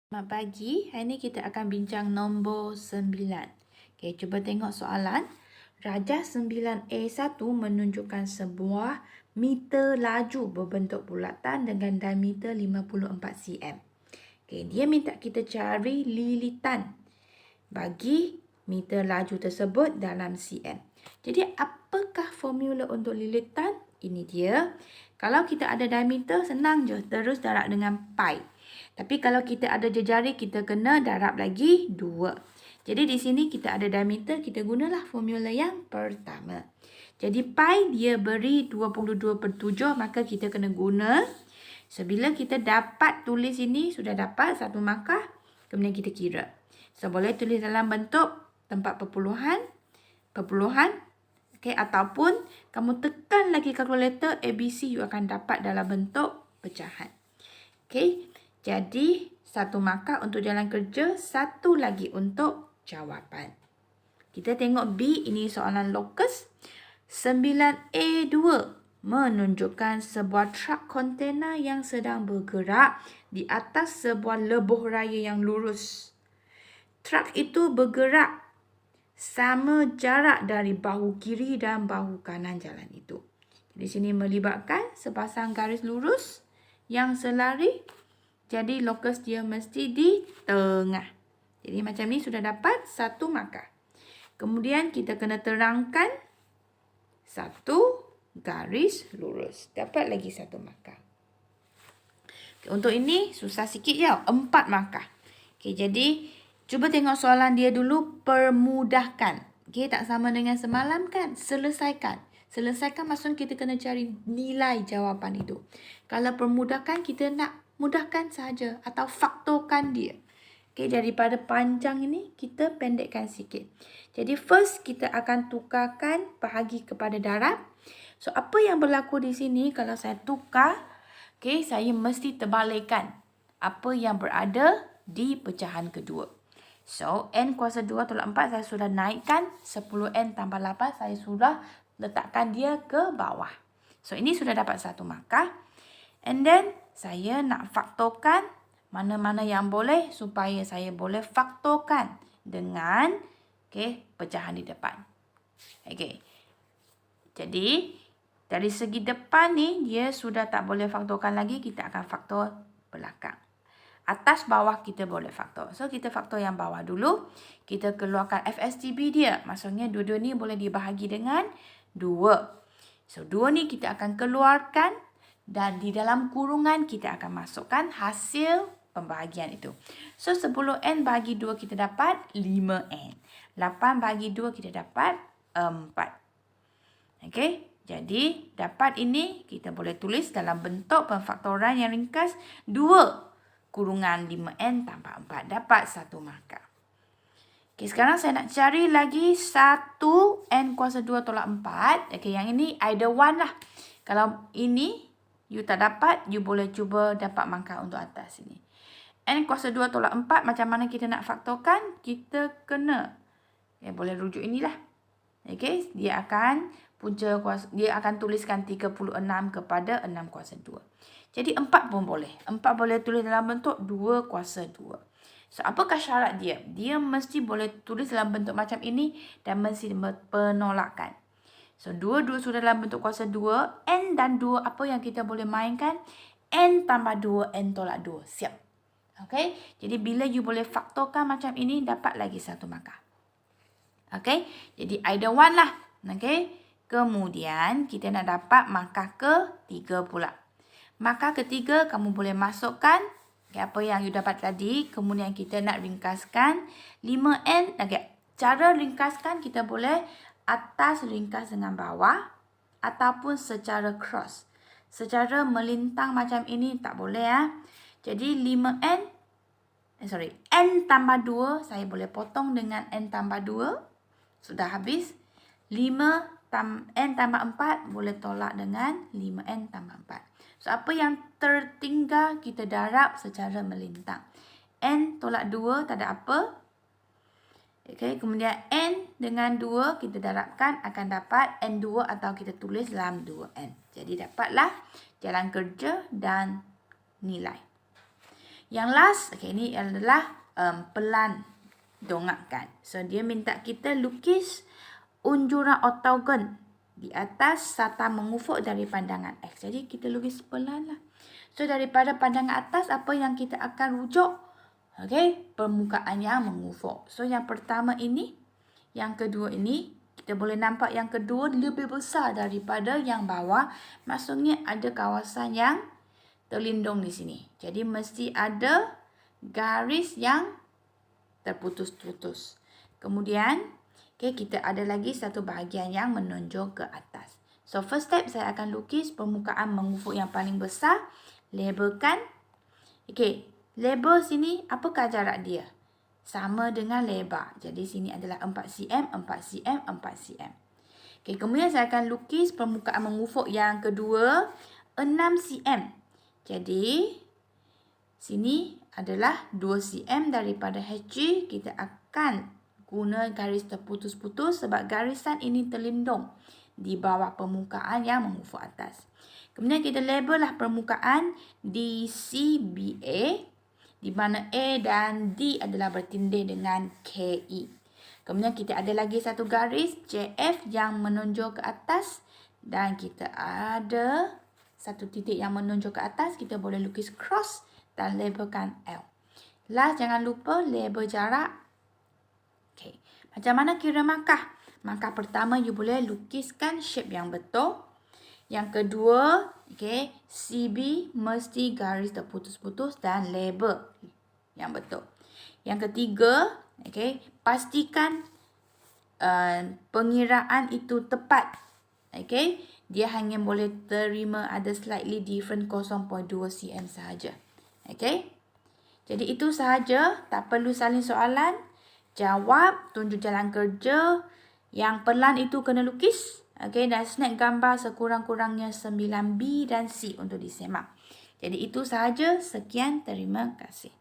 Selamat pagi, hari ini kita akan bincang nombor 9. Okey, cuba tengok soalan. Rajah 9A1 menunjukkan sebuah meter laju berbentuk bulatan dengan diameter 54 cm. Okey, dia minta kita cari lilitan bagi meter laju tersebut dalam cm. Jadi, apakah formula untuk lilitan? Ini dia. Kalau kita ada diameter, senang je. Terus darab dengan pi. Tapi kalau kita ada jejari, kita kena darab lagi 2. Jadi di sini kita ada diameter, kita gunalah formula yang pertama. Jadi pi dia beri 22/7, maka kita kena guna. So, bila kita dapat tulis ini, sudah dapat satu markah, kemudian kita kira. So, boleh tulis dalam bentuk tempat perpuluhan, okay, ataupun kamu tekan lagi kalkulator ABC, you akan dapat dalam bentuk pecahan. Okay. Jadi, satu markah untuk jalan kerja, satu lagi untuk jawapan. Kita tengok B, ini soalan lokus. 9A2 menunjukkan sebuah truk kontena yang sedang bergerak di atas sebuah lebuh raya yang lurus. Truk itu bergerak sama jarak dari bahu kiri dan bahu kanan jalan itu. Di sini melibatkan sepasang garis lurus yang selari. Jadi lokus dia mesti di tengah. Jadi macam ni sudah dapat satu markah. Kemudian kita kena terangkan satu garis lurus. Dapat lagi satu markah. Okay, untuk ini susah sikit je. 4 markah. Okay, jadi cuba tengok soalan dia dulu. Permudahkan. Okay, tak sama dengan semalam kan? Selesaikan. Selesaikan maksudnya kita kena cari nilai jawapan itu. Kalau permudahkan, kita nak mudahkan saja atau faktorkan dia. Okay, daripada panjang ini, kita pendekkan sikit. Jadi, first kita akan tukarkan bahagi kepada darab. So, apa yang berlaku di sini kalau saya tukar, okay, saya mesti terbalikkan apa yang berada di pecahan kedua. So, n kuasa 2 tolak 4 saya sudah naikkan. 10n tambah 8 saya sudah letakkan dia ke bawah. So, ini sudah dapat satu markah. And then, saya nak faktorkan mana-mana yang boleh supaya saya boleh faktorkan dengan pecahan di depan. Okay. Jadi, dari segi depan ni, dia sudah tak boleh faktorkan lagi. Kita akan faktor belakang. Atas bawah kita boleh faktor. So, kita faktor yang bawah dulu. Kita keluarkan FSTB dia. Maksudnya, dua-dua ni boleh dibahagi dengan 2. So, 2 ni kita akan keluarkan. Dan di dalam kurungan kita akan masukkan hasil pembahagian itu. So, 10n bagi 2 kita dapat 5n. 8 bagi 2 kita dapat 4. Okey. Jadi, dapat ini kita boleh tulis dalam bentuk pemfaktoran yang ringkas. 2 kurungan 5n tambah 4. Dapat satu markah. Okey, sekarang saya nak cari lagi 1n kuasa 2 tolak 4. Okey, yang ini either one lah. Kalau ini you tak dapat, you boleh cuba dapat markah untuk atas ini. N kuasa 2 tolak 4, macam mana kita nak faktorkan? Kita kena, boleh rujuk inilah. Okay, dia akan tuliskan 36 kepada 6 kuasa 2. Jadi 4 pun boleh. 4 boleh tulis dalam bentuk 2 kuasa 2. So, apakah syarat dia? Dia mesti boleh tulis dalam bentuk macam ini dan mesti penolakan. So, 2 sudah dalam bentuk kuasa 2. N dan 2 apa yang kita boleh mainkan? N tambah 2, N tolak 2. Siap. Okay. Jadi, bila you boleh faktorkan macam ini, dapat lagi satu markah. Okay. Jadi, either one lah. Okay. Kemudian, kita nak dapat markah ketiga pula. Markah ketiga, kamu boleh masukkan apa yang you dapat tadi. Kemudian, kita nak ringkaskan 5N. Okay. Cara ringkaskan, kita boleh atas ringkas dengan bawah ataupun secara cross. Secara melintang macam ini tak boleh ya. Jadi 5n n tambah 2 saya boleh potong dengan n tambah 2. Sudah habis. 5n tambah 4 boleh tolak dengan 5n tambah 4. So apa yang tertinggal kita darab secara melintang. N tolak 2 tak ada apa. Okay, kemudian N dengan 2 kita darabkan akan dapat N2 atau kita tulis dalam 2N. Jadi dapatlah jalan kerja dan nilai. Yang last, okay, ini adalah pelan dongakkan. So, dia minta kita lukis unjuran oktagon di atas serta mengufuk dari pandangan X. Jadi, kita lukis pelan lah. So, daripada pandangan atas, apa yang kita akan rujuk? Okay, permukaan yang mengufuk. So, yang pertama ini, yang kedua ini, kita boleh nampak yang kedua lebih besar daripada yang bawah. Maksudnya ada kawasan yang terlindung di sini. Jadi, mesti ada garis yang terputus-putus. Kemudian, okay, kita ada lagi satu bahagian yang menonjol ke atas. So, first step saya akan lukis permukaan mengufuk yang paling besar. Labelkan. Okay, label sini apakah jarak dia? Sama dengan lebar. Jadi, sini adalah 4 cm, 4 cm, 4 cm. Okay, kemudian saya akan lukis permukaan mengufuk yang kedua, 6 cm. Jadi, sini adalah 2 cm daripada HG. Kita akan guna garis terputus-putus sebab garisan ini terlindung di bawah permukaan yang mengufuk atas. Kemudian kita label lah permukaan DCBA, di mana A dan D adalah bertindih dengan KE. Kemudian kita ada lagi satu garis JF yang menonjol ke atas dan kita ada satu titik yang menonjol ke atas. Kita boleh lukis cross dan labelkan L. Last, jangan lupa label jarak. Okay. Macam mana kira markah? Markah pertama, you boleh lukiskan shape yang betul. Yang kedua, okay, CB mesti garis terputus-putus dan label yang betul. Yang ketiga, okay, pastikan pengiraan itu tepat. Okay, dia hanya boleh terima ada slightly different 0.2 cm sahaja. Okay, jadi itu sahaja. Tak perlu salin soalan. Jawab, tunjuk jalan kerja. Yang pelan itu kena lukis. Okay, dan snap gambar sekurang-kurangnya 9B dan C untuk disemak. Jadi itu sahaja. Sekian, terima kasih.